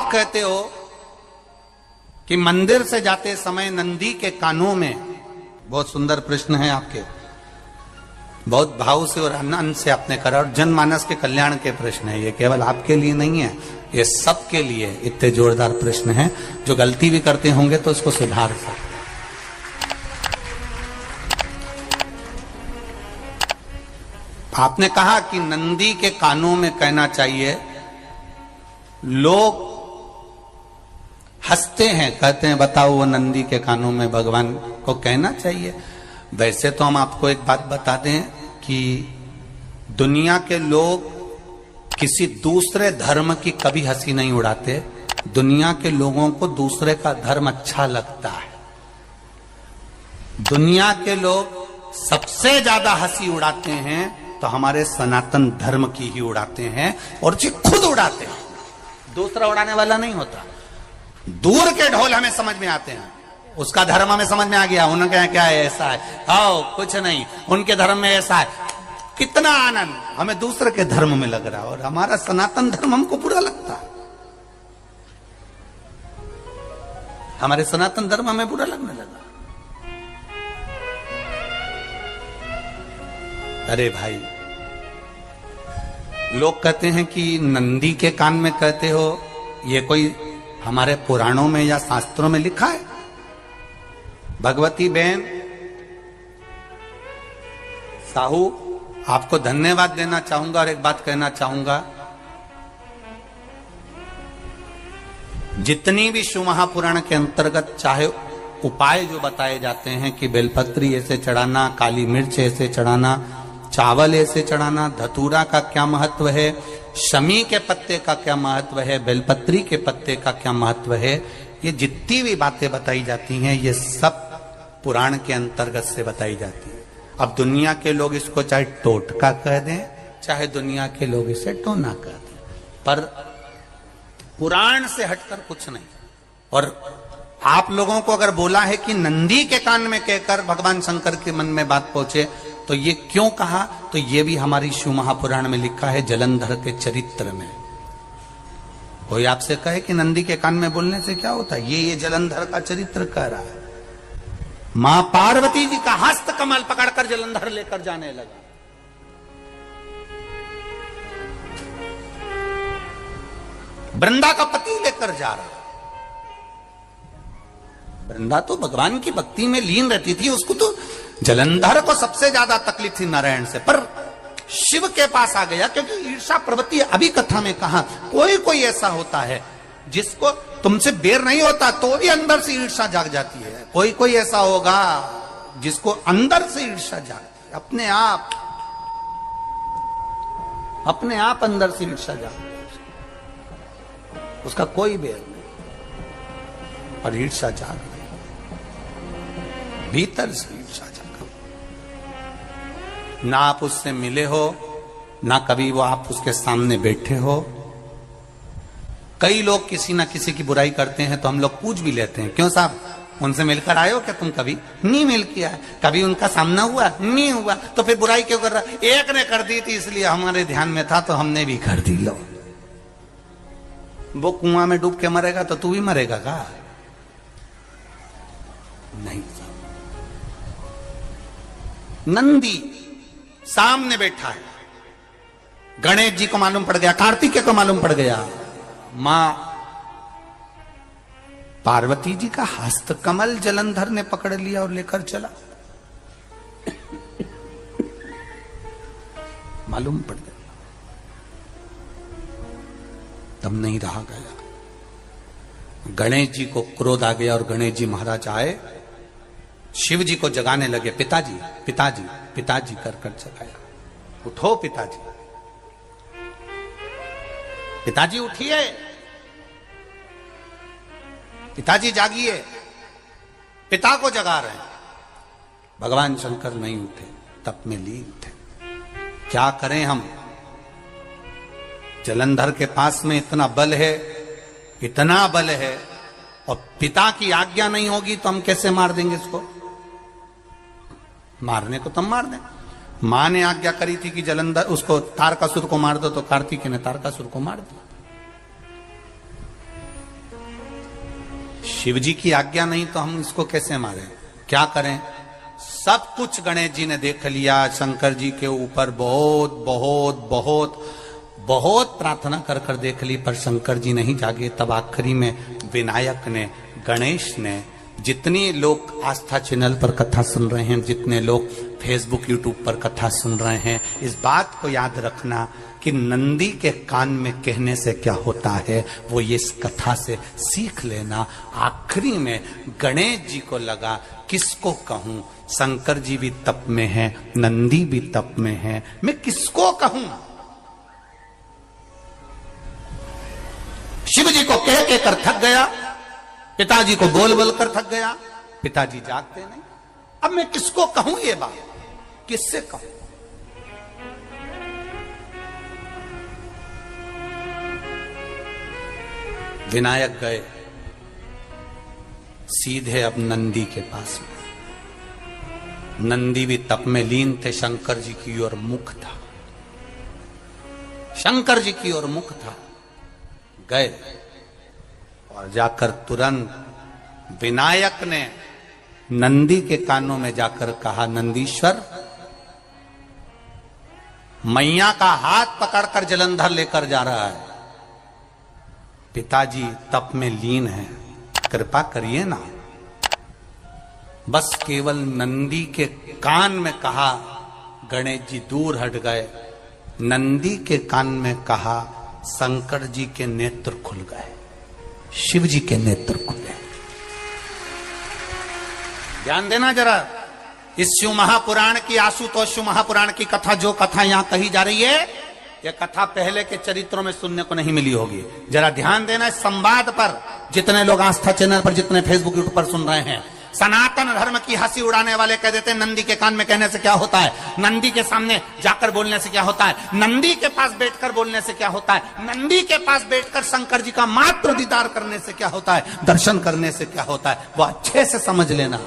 आप कहते हो कि मंदिर से जाते समय नंदी के कानों में, बहुत सुंदर प्रश्न है आपके, बहुत भाव से और आनंद से आपने करा, और जनमानस के कल्याण के प्रश्न है ये, केवल आपके लिए नहीं है, ये सबके लिए इतने जोरदार प्रश्न है। जो गलती भी करते होंगे तो उसको सुधार सकते। आपने कहा कि नंदी के कानों में कहना चाहिए, लोग हंसते हैं, कहते हैं बताओ वो नंदी के कानों में भगवान को कहना चाहिए। वैसे तो हम आपको एक बात बता दें कि दुनिया के लोग किसी दूसरे धर्म की कभी हंसी नहीं उड़ाते। दुनिया के लोगों को दूसरे का धर्म अच्छा लगता है। दुनिया के लोग सबसे ज्यादा हंसी उड़ाते हैं तो हमारे सनातन धर्म की ही उड़ाते हैं, और जी खुद उड़ाते हैं, दूसरा उड़ाने वाला नहीं होता। दूर के ढोल हमें समझ में आते हैं, उसका धर्म हमें समझ में आ गया, उनके क्या है, ऐसा है, आओ कुछ नहीं, उनके धर्म में ऐसा है, कितना आनंद हमें दूसरे के धर्म में लग रहा है, और हमारा सनातन धर्म हमको बुरा लगता है। हमारे सनातन धर्म हमें बुरा लगने लगा। अरे भाई, लोग कहते हैं कि नंदी के कान में कहते हो, ये कोई हमारे पुराणों में या शास्त्रों में लिखा है? भगवती बहन साहू, आपको धन्यवाद देना चाहूंगा और एक बात कहना चाहूंगा, जितनी भी शिव महापुराण के अंतर्गत चाहे उपाय जो बताए जाते हैं कि बेलपत्री ऐसे चढ़ाना, काली मिर्च ऐसे चढ़ाना, चावल ऐसे चढ़ाना, धतूरा का क्या महत्व है, शमी के पत्ते का क्या महत्व है, बेलपत्री के पत्ते का क्या महत्व है, ये जितनी भी बातें बताई जाती हैं ये सब पुराण के अंतर्गत से बताई जाती है। अब दुनिया के लोग इसको चाहे टोटका कह दें, चाहे दुनिया के लोग इसे टोना कह दें, पर पुराण से हटकर कुछ नहीं। और आप लोगों को अगर बोला है कि नंदी के कान में कहकर भगवान शंकर के मन में बात पहुंचे, तो ये क्यों कहा, तो ये भी हमारी शिव महापुराण में लिखा है, जलंधर के चरित्र में। कोई आपसे कहे कि नंदी के कान में बोलने से क्या होता है, ये जलंधर का चरित्र कह रहा है। मां पार्वती जी का हस्त कमल पकड़कर जलंधर लेकर जाने लगा। वृंदा का पति लेकर जा रहा। वृंदा तो भगवान की भक्ति में लीन रहती थी, उसको तो जलंधर को सबसे ज्यादा तकलीफ थी नारायण से, पर शिव के पास आ गया, क्योंकि ईर्षा प्रवृत्ति, अभी कथा में कहा, कोई कोई ऐसा होता है जिसको तुमसे बेर नहीं होता तो भी अंदर से ईर्षा जाग जाती है। कोई कोई ऐसा होगा जिसको अंदर से ईर्षा जागती है, अपने आप अंदर से ईर्षा जागती है, उसका कोई बेर नहीं, और ईर्षा जाग गई, भीतर से ईर्षा जाग। ना आप उससे मिले हो, ना कभी वो आप उसके सामने बैठे हो। कई लोग किसी ना किसी की बुराई करते हैं तो हम लोग पूछ भी लेते हैं, क्यों साहब उनसे मिलकर आए हो क्या तुम? कभी नहीं मिल किया है, कभी उनका सामना हुआ नहीं हुआ, तो फिर बुराई क्यों कर रहा? एक ने कर दी थी इसलिए हमारे ध्यान में था तो हमने भी कर दी। लो, वो कुआं में डूब के मरेगा तो तू भी मरेगा का? नहीं। नंदी सामने बैठा है, गणेश जी को मालूम पड़ गया, कार्तिकेय को मालूम पड़ गया, मां पार्वती जी का हस्त कमल जलंधर ने पकड़ लिया और लेकर चला। मालूम पड़ गया, तब नहीं रहा गया। गणेश जी को क्रोध आ गया और गणेश जी महाराज आए, शिव जी को जगाने लगे, पिताजी पिताजी पिताजी कर कर जगाया, उठो पिताजी, पिताजी उठिए, पिताजी जागिए, पिता को जगा रहे हैं। भगवान शंकर नहीं उठे, तप में लीन थे। क्या करें हम? जलंधर के पास में इतना बल है, इतना बल है, और पिता की आज्ञा नहीं होगी तो हम कैसे मार देंगे इसको? मारने को तो हम मार दें। मां ने आज्ञा करी थी कि जलंधर उसको तारकासुर को मार दो, तो कार्तिकेय ने तारकासुर को मार दिया। शिव जी की आज्ञा नहीं तो हम इसको कैसे मारें? क्या करें? सब कुछ गणेश जी ने देख लिया, शंकर जी के ऊपर बहुत बहुत बहुत बहुत प्रार्थना कर कर देख ली, पर शंकर जी नहीं जागे। तब आखिरी में विनायक ने, गणेश ने, जितने लोग आस्था चैनल पर कथा सुन रहे हैं, जितने लोग फेसबुक यूट्यूब पर कथा सुन रहे हैं, इस बात को याद रखना कि नंदी के कान में कहने से क्या होता है वो ये इस कथा से सीख लेना। आखिरी में गणेश जी को लगा किसको कहूं, शंकर जी भी तप में है, नंदी भी तप में है, मैं किसको कहूं? शिव जी को कह के कर थक गया, पिताजी को बोल बोल कर थक गया, पिताजी जागते नहीं। अब मैं किसको कहूं ये बात, किससे कहूं? विनायक गए सीधे अब नंदी के पास में। नंदी भी तप में लीन थे, शंकर जी की ओर मुख था, शंकर जी की ओर मुख था। गए और जाकर तुरंत विनायक ने नंदी के कानों में जाकर कहा, नंदीश्वर, मैया का हाथ पकड़कर जलंधर लेकर जा रहा है, पिताजी तप में लीन है, कृपा करिए ना। बस केवल नंदी के कान में कहा, गणेश जी दूर हट गए। नंदी के कान में कहा, शंकर जी के नेत्र खुल गए, शिव जी के नेत्र खुले। ध्यान देना जरा, इस शिव महापुराण की, आशुतोष शिव महापुराण की कथा, जो कथा यहां कही जा रही है, यह कथा पहले के चरित्रों में सुनने को नहीं मिली होगी। जरा ध्यान देना इस संवाद पर, जितने लोग आस्था चैनल पर, जितने फेसबुक यूट्यूब पर सुन रहे हैं। सनातन धर्म की हंसी उड़ाने वाले कह देते हैं नंदी के कान में कहने से क्या होता है, नंदी के सामने जाकर बोलने से क्या होता है, नंदी के पास बैठकर बोलने से क्या होता है, नंदी के पास बैठकर शंकर जी का मात्र दीदार करने से क्या होता है, दर्शन करने से क्या होता है। वो अच्छे से समझ लेना,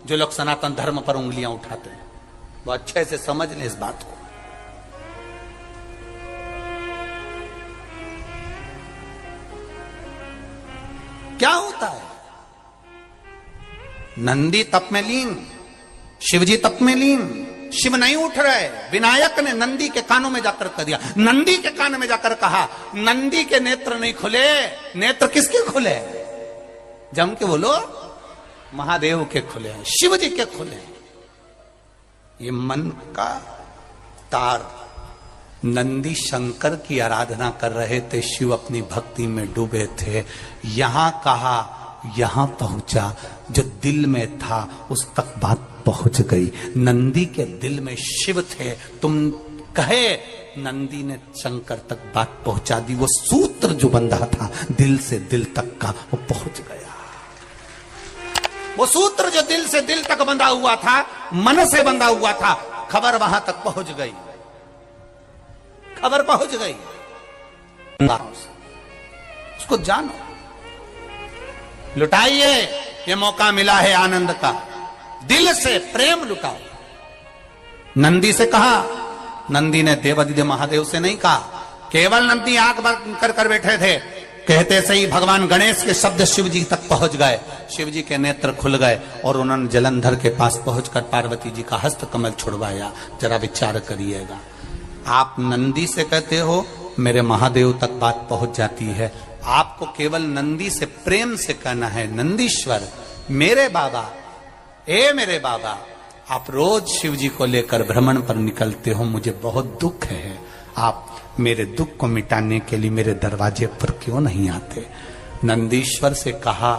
जो लोग सनातन धर्म पर उंगलियां उठाते हैं वो अच्छे से समझ ले इस बात को। क्या होता है, नंदी तप में लीन, शिवजी तप में लीन, शिव नहीं उठ रहे। विनायक ने नंदी के कानों में जाकर कह दिया, नंदी के कान में जाकर कहा, नंदी के नेत्र नहीं खुले। नेत्र किसके खुले? जम के बोलो, महादेव के खुले, शिव जी के खुले। ये मन का तार। नंदी शंकर की आराधना कर रहे थे, शिव अपनी भक्ति में डूबे थे। यहां कहा, यहां पहुंचा, जो दिल में था उस तक बात पहुंच गई। नंदी के दिल में शिव थे, तुम कहे, नंदी ने शंकर तक बात पहुंचा दी। वो सूत्र जो बंधा था दिल से दिल तक का, वो पहुंच गया। वो सूत्र जो दिल से दिल तक बंधा हुआ था, मन से बंधा हुआ था, खबर वहां तक पहुंच गई, खबर पहुंच गई। उसको जानो, लुटाइए, ये मौका मिला है आनंद का, दिल से प्रेम लुटाओ। नंदी से कहा, नंदी ने देवादिदेव महादेव से नहीं कहा, केवल नंदी आंख बंद कर बैठे थे। कहते सही भगवान गणेश के शब्द शिव जी तक पहुंच गए, शिव जी के नेत्र खुल गए और उन्होंने जलंधर के पास पहुंचकर पार्वती जी का हस्त कमल छुड़वाया। जरा विचार करिएगा, आप नंदी से कहते हो मेरे महादेव तक बात पहुंच जाती है, आपको केवल नंदी से प्रेम से कहना है, नंदीश्वर मेरे बाबा, ए मेरे बाबा, आप रोज शिव जी को लेकर भ्रमण पर निकलते हो, मुझे बहुत दुख है, आप मेरे दुख को मिटाने के लिए मेरे दरवाजे पर क्यों नहीं आते? नंदीश्वर से कहा,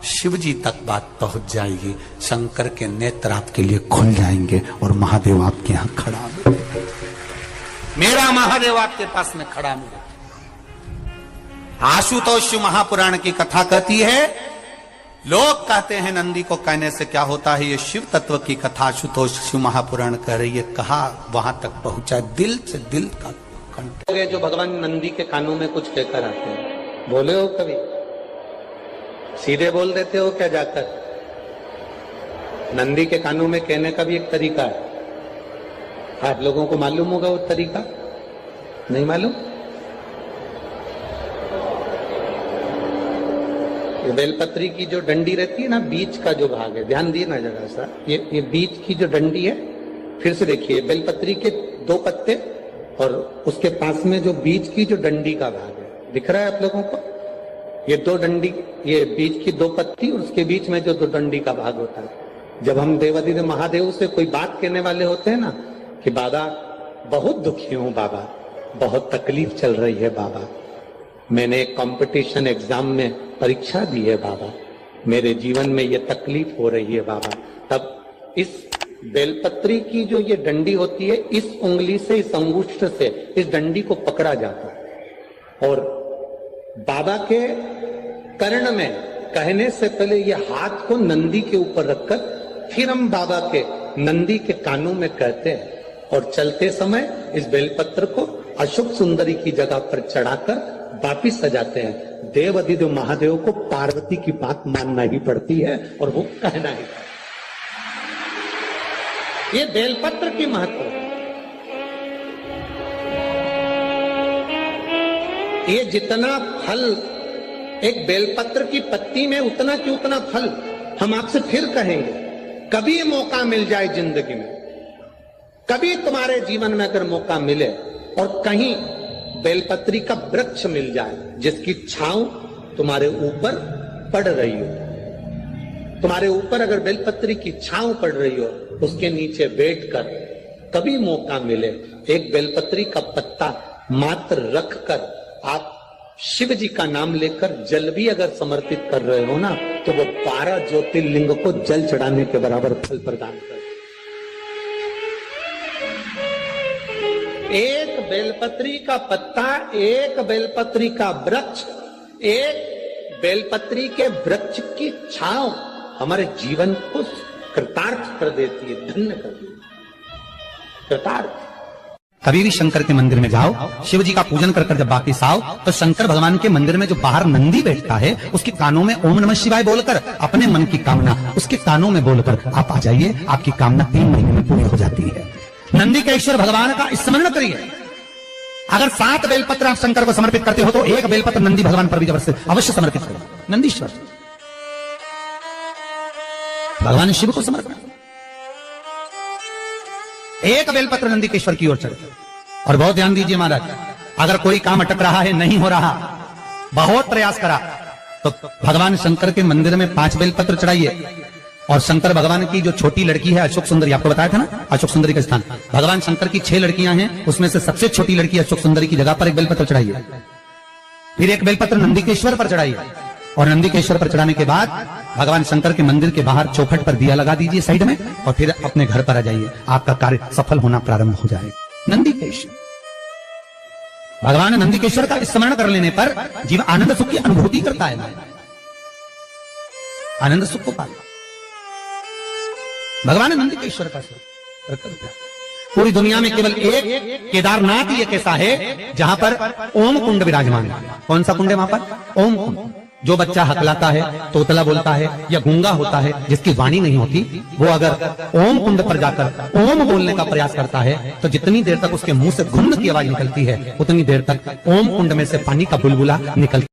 शिव जी तक बात पहुंच जाएगी, शंकर के नेत्र आपके लिए खुल जाएंगे और महादेव आपके यहां खड़ा मिलेगा, मेरा महादेव आपके पास में खड़ा मिलेगा। आशुतोष महापुराण की कथा कहती है, लोग कहते हैं नंदी को कहने से क्या होता है, ये शिव तत्व की कथा आशुतोष शिव महापुराण कह रही है। कहा वहां तक पहुंचा, दिल से दिल का कंठ। जो भगवान नंदी के कानों में कुछ कहकर आते हैं, बोले हो कभी? सीधे बोल देते हो क्या जाकर? नंदी के कानों में कहने का भी एक तरीका है, आप लोगों को मालूम होगा वो तरीका? नहीं मालूम? ये बेलपत्री की जो डंडी रहती है ना, बीच का जो भाग है, ध्यान दिए ना जरा सा, ये बीच की जो डंडी है, फिर से देखिए, बेलपत्री के 2 पत्ते और उसके पास में जो बीच की जो डंडी का भाग है, दिख रहा है आप लोगों को? ये 2 डंडी, ये बीच की 2 पत्ती और उसके बीच में जो 2 डंडी का भाग होता है। जब हम देवाधिदेव महादेव से कोई बात कहने वाले होते हैं ना कि बाबा बहुत दुखी हूं, बाबा बहुत तकलीफ चल रही है, बाबा मैंने एक कंपटीशन एग्जाम में परीक्षा दी है, बाबा मेरे जीवन में ये तकलीफ हो रही है, बाबा, तब इस बेलपत्री की जो ये डंडी होती है, इस उंगली से, इस अंगुष्ठ से इस डंडी को पकड़ा जाता है और बाबा के कर्ण में कहने से पहले ये हाथ को नंदी के ऊपर रखकर फिर हम बाबा के नंदी के कानों में कहते हैं और चलते समय इस बेलपत्र को अशोक सुंदरी की जगह पर चढ़ाकर वापिस सजाते हैं। देव अधिदेव महादेव को पार्वती की बात मानना ही पड़ती है और वो कहना ही पड़ता है। ये बेलपत्र की महत्व है। ये जितना फल एक बेलपत्र की पत्ती में, उतना की उतना फल। हम आपसे फिर कहेंगे, कभी मौका मिल जाए जिंदगी में, कभी तुम्हारे जीवन में अगर मौका मिले और कहीं बेलपत्री का वृक्ष मिल जाए जिसकी छांव तुम्हारे ऊपर पड़ रही हो, तुम्हारे ऊपर अगर बेलपत्री की छांव पड़ रही हो, उसके नीचे बैठकर कभी मौका मिले, एक बेलपत्री का पत्ता मात्र रखकर आप शिव जी का नाम लेकर जल भी अगर समर्पित कर रहे हो ना, तो वो 12 ज्योतिर्लिंग को जल चढ़ाने के बराबर फल प्रदान कर। एक बेलपत्री का पत्ता, एक बेलपत्री का वृक्ष, एक बेलपत्री के वृक्ष की छांव हमारे जीवन को कृतार्थ कर देती है, धन्य कर देती है, कृतार्थ। कभी भी शंकर के मंदिर में जाओ, शिव जी का पूजन कर जब वापिस आओ, तो शंकर भगवान के मंदिर में जो बाहर नंदी बैठता है, उसके कानों में ओम नमः शिवाय बोलकर अपने मन की कामना उसके कानों में बोलकर आप आ जाइए, आपकी कामना 3 महीने में पूरी हो जाती है। नंदी के ईश्वर भगवान का स्मरण करिए। अगर 7 बेलपत्र आप शंकर को समर्पित करते हो तो 1 बेलपत्र नंदी भगवान पर भी अवश्य समर्पित करो। नंदीश्वर भगवान शिव को समर्पित, 1 बेलपत्र नंदी के ईश्वर की ओर चढ़े। और बहुत ध्यान दीजिए महाराज, अगर कोई काम अटक रहा है, नहीं हो रहा, बहुत प्रयास करा, तो भगवान शंकर के मंदिर में 5 बेलपत्र चढ़ाइए। और शंकर भगवान की जो छोटी लड़की है अशोक सुंदरी, आपको बताया था ना अशोक सुंदरी का स्थान, भगवान शंकर की 6 लड़कियां हैं, उसमें से सबसे छोटी लड़की अशोक सुंदरी की जगह पर 1 बेलपत्र चढ़ाइए। फिर 1 बेलपत्र नंदीकेश्वर पर चढ़ाइए और नंदीकेश्वर पर चढ़ाने के बाद भगवान शंकर के मंदिर के बाहर चौखट पर दिया लगा दीजिए साइड में, और फिर अपने घर पर आ जाइए, आपका कार्य सफल होना प्रारंभ हो जाएगा। नंदीकेश्वर भगवान नंदीकेश्वर का स्मरण कर लेने पर जीव आनंद सुख की अनुभूति करता है, आनंद सुख को पाता। भगवान नंदीकेश्वर का पूरी दुनिया में केवल एक केदारनाथ ही एक ऐसा है जहां पर ओम कुंड विराजमान है। कौन सा कुंड है वहां पर? ओम कुंड। जो बच्चा हकलाता है, तोतला बोलता है या गूंगा होता है, जिसकी वाणी नहीं होती, वो अगर ओम कुंड पर जाकर ओम बोलने का प्रयास करता है तो जितनी देर तक उसके मुंह से घुंड की आवाज निकलती है, उतनी देर तक ओम कुंड में से पानी का बुलबुला निकलता है।